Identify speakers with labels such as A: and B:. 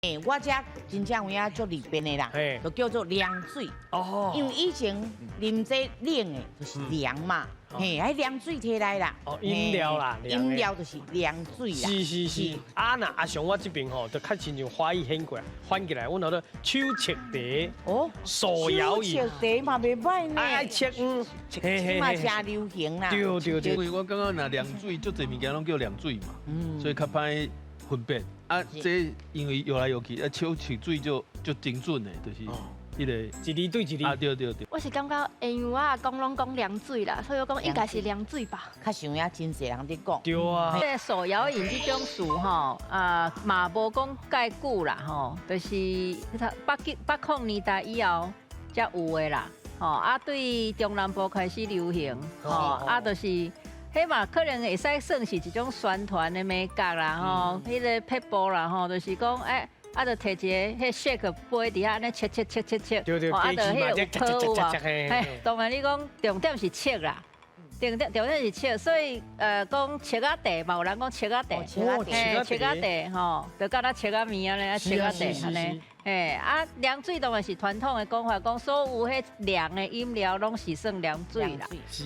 A: 我遮真正有影足里边的啦，就叫做凉水。
B: 哦，
A: 因为以前啉这冷的，就是凉嘛，迄凉水摕来啦。
B: 哦，饮料啦，
A: 饮料就是凉水啦。
B: 是。阿雄我这边吼，就较亲像花艺掀过来，翻过来，阮好多手切茶，
A: 哦，
B: 手摇饮，
A: 手切茶嘛袂歹呢。
B: 爱切
A: 嘛真流行啦。
B: 对。
C: 因为我感觉若凉水，足侪物件拢叫凉水嘛，所以较歹分辨。啊，这因为摇来摇去，手切水就精准的，就是迄个
B: 一字对一字。
C: 啊，对。
D: 我是感觉因为我讲拢讲凉水啦，所以我讲应该是凉水吧。
A: 较想影真侪人在讲。
B: 对啊。
E: 这手摇饮这种树吼，嘛无讲介久啦吼，就是800年代以后才有的啦。吼，对中南部开始流行，就是迄嘛可能会使算是一种宣传的美角啦吼，迄个撇步啦吼，就是讲就摕一个迄 shake 杯伫遐安尼切，
B: 对，
E: 就迄个有泡有啊，当然你讲重点是切啦。重点是切，所以讲切仔茶嘛，有人讲切仔茶，切仔茶吼，就甲咱切仔面安尼，切仔茶安尼，凉水当然是传统的讲法，讲所有迄凉的饮料拢是算凉水啦。